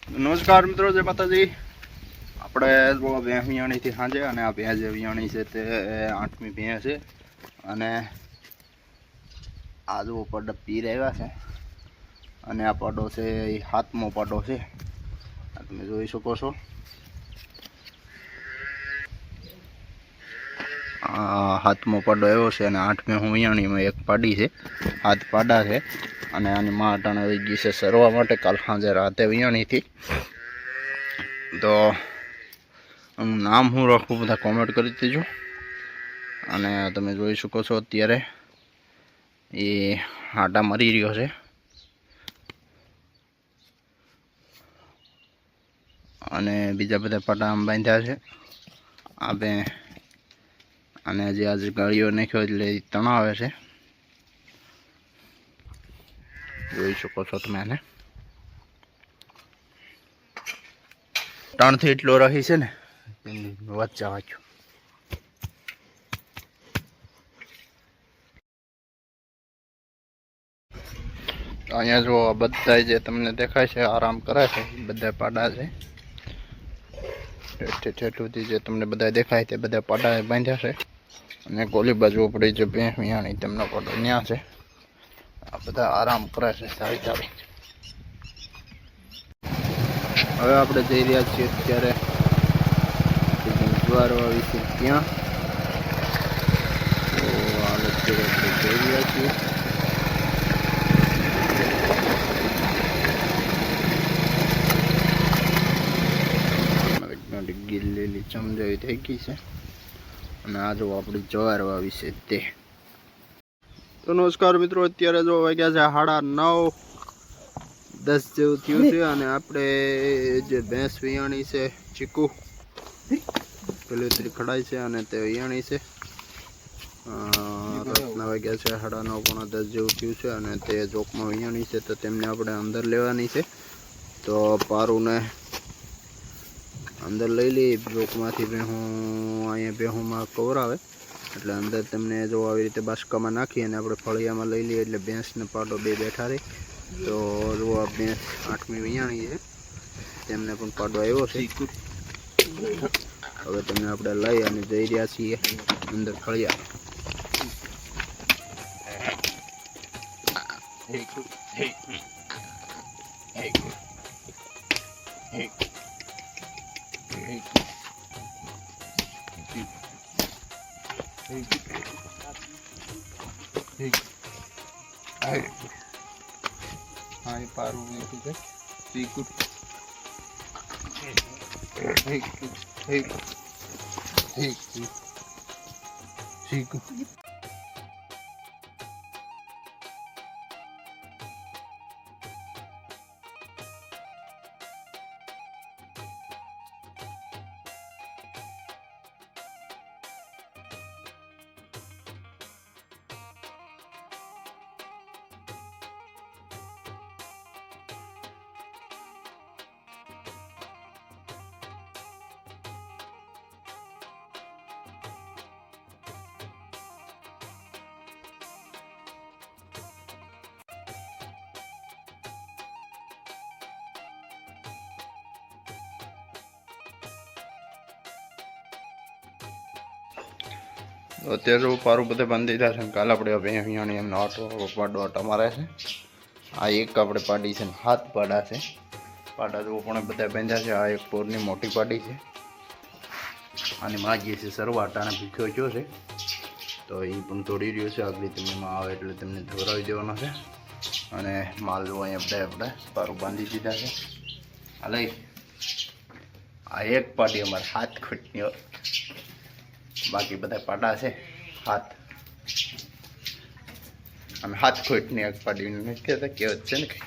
નમસ્કાર મિત્રો, જય માતાજી। આપણે ભેંસ વિયાણીથી સાંજે અને આ ભેંસ જે વિયાણી છે તે 8મી ભેંસ છે અને આ જો પડો પીર આવ્યા છે અને આ પડો છે એ 7મો પડો છે। આ તમે જોઈ શકો છો। આ 7મો પડો આવ્યો છે અને 8મી વિયાણીમાં એક પાડી છે, 7 પાડા છે અને આની માં અટાણે વહી ગઈ છે સરવા માટે। કાલ સાંજે રાતે વિયાણી થી। તો એનું નામ હું રાખું બધા કોમેન્ટ કરી દેજો। અને તમે જોઈ શકો છો અત્યારે એ આટા મરી રહ્યો છે અને બીજા બધા પાટા આમ બાંધ્યા છે। આ બે અને જે આજે ગાળીઓ નાખ્યો એટલે તણાવે છે, જોઈ શકો છો તમે આને। 3 થી એટલો રહી છે ને વચ્ચા વાંચ્યો। અહીંયા જો બધા જે તમને દેખાય છે આરામ કરે છે, બધા પાડા છે। ઠેઠુંથી જે તમને બધા દેખાય તે બધા પાડા બાંધ્યા છે અને ગોલી બાજુ પડી જે ભેંસ વિયાણી તેમનો પાડો ત્યાં છે। આ બધા આરામ કરે છે સારી સારી। હવે આપણે જઈ રહ્યા છીએ અત્યારે જ્વાર વાવી છે ત્યાં। તો આપણે જઈ રહ્યા છીએ। ગીલેલી ચમજાવી થઈ ગઈ છે અને આ જો આપણી જ્વાર વાવી છે તે। તો નમસ્કાર મિત્રો, અત્યારે જો વાગ્યા છે 9:30 જેવું થયું છે અને આપણે જે ભેંસ વિયાણી છે ચીકુ પેલી ખડાઈ છે અને તે વિયાણી છે। રાતના વાગ્યા છે 9:30 જેવું થયું છે અને તે ચોકમાં વિયાણી છે, તો તેમને આપણે અંદર લેવાની છે। તો પારુને અંદર લઈ લઈએ ચોકમાંથી। ભેહું અહીંયા ભેહુંમાં કવર આવે એટલે અંદર તેમને જો આવી રીતે બાસકામાં નાખી અને આપણે ફળિયામાં લઈ લઈએ એટલે ભેંસને પાડો બે બેઠા રહે। તો જો આ ભેંસ 8મી વિયાણી છે, તેમને પણ પાડો આવ્યો છે। હવે તેમને આપણે લઈ અને જઈ રહ્યા છીએ અંદર ફળિયા। हाँ ये पारू ठीक है चीकू चीकू। અત્યારે પારું બધે બંધ દીધા છે। કાલે આપણે ભેંસ વિયાણી એમનો પાડો આટા મારે છે। આ એક આપણે પાડી છે, 7 પાડા છે। પાડા જો પણ બધા બાંધ્યા છે। આ એક પોરની મોટી પાડી છે અને માગીએ છે સરવાટાને ભીખ્યો ગયો છે, તો એ પણ તોડી રહ્યો છે। આગળ તમને આવે એટલે તેમને ધોરાવી દેવાનો છે અને માલ જો અહીંયા આપણે પારું બાંધી દીધા છે। આ લઈ આ એક પાડી અમારે 7 ખૂટની, બાકી બધા પાડા છે 7 અમે 7 ખૂટની એક પાડી નથી કહેતા, કહેવત છે ને કઈ।